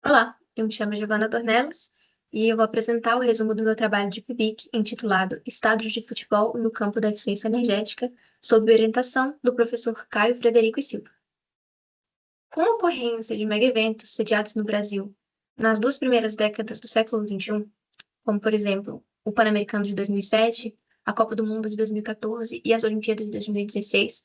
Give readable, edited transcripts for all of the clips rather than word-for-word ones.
Olá, eu me chamo Giovana Dornelas e eu vou apresentar o resumo do meu trabalho de PIBIC intitulado Estados de Futebol no Campo da Eficiência Energética, sob orientação do professor Caio Frederico e Silva. Com a ocorrência de mega-eventos sediados no Brasil nas duas primeiras décadas do século XXI, como, por exemplo, o Pan-Americano de 2007, a Copa do Mundo de 2014 e as Olimpíadas de 2016,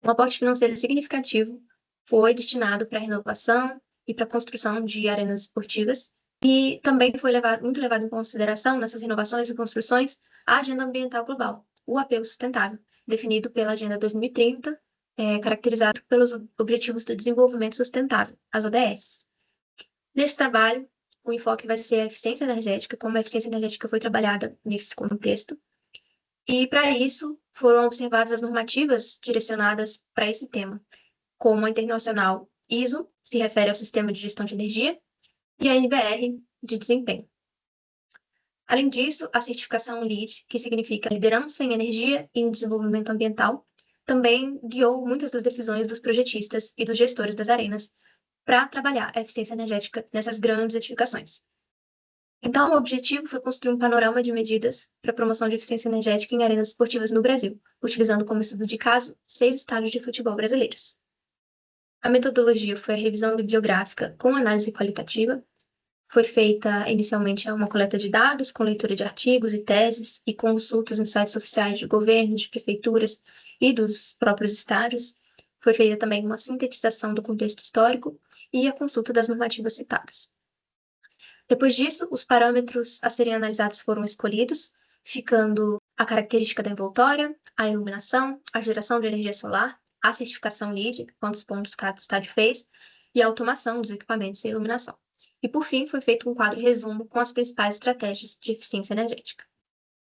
um aporte financeiro significativo foi destinado para a renovação e para a construção de arenas esportivas, e também foi muito levado em consideração nessas renovações e construções a agenda ambiental global, o apelo sustentável, definido pela Agenda 2030, caracterizado pelos Objetivos do Desenvolvimento Sustentável, as ODS. Neste trabalho, o enfoque vai ser a eficiência energética, como a eficiência energética foi trabalhada nesse contexto. E, para isso, foram observadas as normativas direcionadas para esse tema, como a internacional ISO, se refere ao Sistema de Gestão de Energia, e a NBR, de desempenho. Além disso, a certificação LEED, que significa Liderança em Energia e em Desenvolvimento Ambiental, também guiou muitas das decisões dos projetistas e dos gestores das arenas para trabalhar a eficiência energética nessas grandes edificações. Então, o objetivo foi construir um panorama de medidas para a promoção de eficiência energética em arenas esportivas no Brasil, utilizando como estudo de caso 6 estádios de futebol brasileiros. A metodologia foi a revisão bibliográfica com análise qualitativa. Foi feita inicialmente uma coleta de dados, com leitura de artigos e teses e consultas em sites oficiais de governos, de prefeituras e dos próprios estádios. Foi feita também uma sintetização do contexto histórico e a consulta das normativas citadas. Depois disso, os parâmetros a serem analisados foram escolhidos, ficando a característica da envoltória, a iluminação, a geração de energia solar, a certificação LEED, quantos pontos cada estádio fez, e a automação dos equipamentos e iluminação. E, por fim, foi feito um quadro resumo com as principais estratégias de eficiência energética.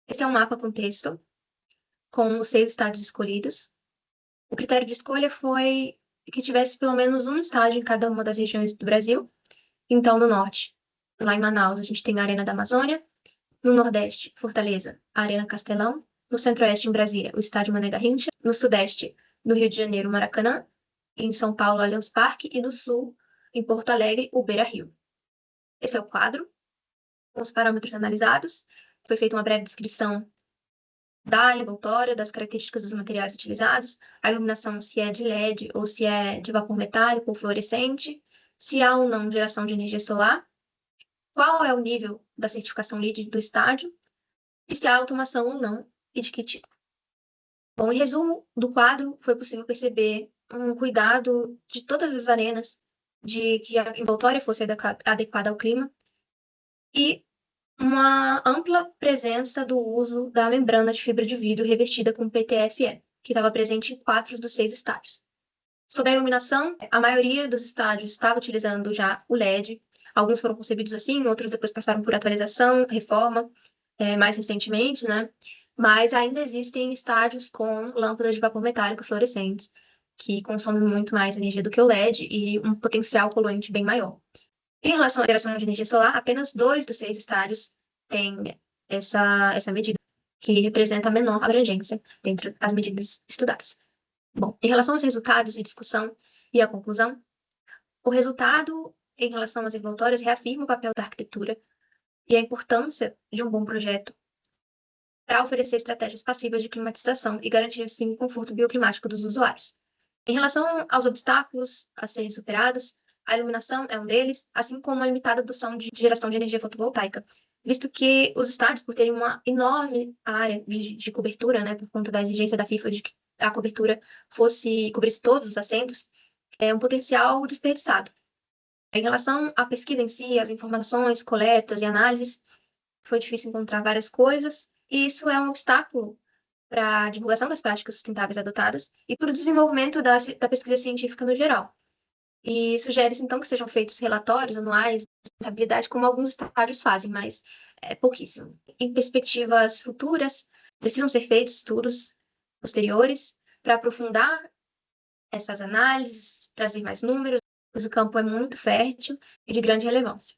Esse é um mapa com texto, com os 6 estádios escolhidos. O critério de escolha foi que tivesse pelo menos um estádio em cada uma das regiões do Brasil. Então, no norte, lá em Manaus, a gente tem a Arena da Amazônia. No Nordeste, Fortaleza, a Arena Castelão. No Centro-Oeste, em Brasília, o Estádio Mané Garrincha. No Sudeste, no Rio de Janeiro, Maracanã. Em São Paulo, Allianz Parque. E no Sul, em Porto Alegre, o Beira-Rio. Esse é o quadro, com os parâmetros analisados. Foi feita uma breve descrição da envoltória, das características dos materiais utilizados, a iluminação, se é de LED ou se é de vapor metálico ou fluorescente, se há ou não geração de energia solar, qual é o nível da certificação LEED do estádio e se há automação ou não e de que tipo. Bom, em resumo do quadro, foi possível perceber um cuidado de todas as arenas de que a envoltória fosse adequada ao clima e uma ampla presença do uso da membrana de fibra de vidro revestida com PTFE, que estava presente em 4 dos 6 estádios. Sobre a iluminação, a maioria dos estádios estava utilizando já o LED. Alguns foram concebidos assim, outros depois passaram por atualização, reforma, mais recentemente, né? Mas ainda existem estádios com lâmpadas de vapor metálico fluorescentes, que consomem muito mais energia do que o LED e um potencial poluente bem maior. Em relação à geração de energia solar, apenas 2 dos 6 estádios têm essa medida, que representa a menor abrangência dentre as medidas estudadas. Bom, em relação aos resultados e discussão e a conclusão, o resultado em relação às envoltórias reafirma o papel da arquitetura e a importância de um bom projeto para oferecer estratégias passivas de climatização e garantir, assim, o conforto bioclimático dos usuários. Em relação aos obstáculos a serem superados, a iluminação é um deles, assim como a limitada adoção de geração de energia fotovoltaica, visto que os estádios, por terem uma enorme área de cobertura, né, por conta da exigência da FIFA de que a cobertura cobrisse todos os assentos, é um potencial desperdiçado. Em relação à pesquisa em si, as informações, coletas e análises, foi difícil encontrar várias coisas, e isso é um obstáculo para a divulgação das práticas sustentáveis adotadas e para o desenvolvimento da pesquisa científica no geral. E sugere-se, então, que sejam feitos relatórios anuais de sustentabilidade, como alguns estádios fazem, mas é pouquíssimo. Em perspectivas futuras, precisam ser feitos estudos posteriores para aprofundar essas análises, trazer mais números, pois o campo é muito fértil e de grande relevância.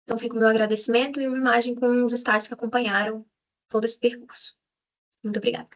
Então, fica o meu agradecimento e uma imagem com os estádios que acompanharam todo esse percurso. Muito obrigada.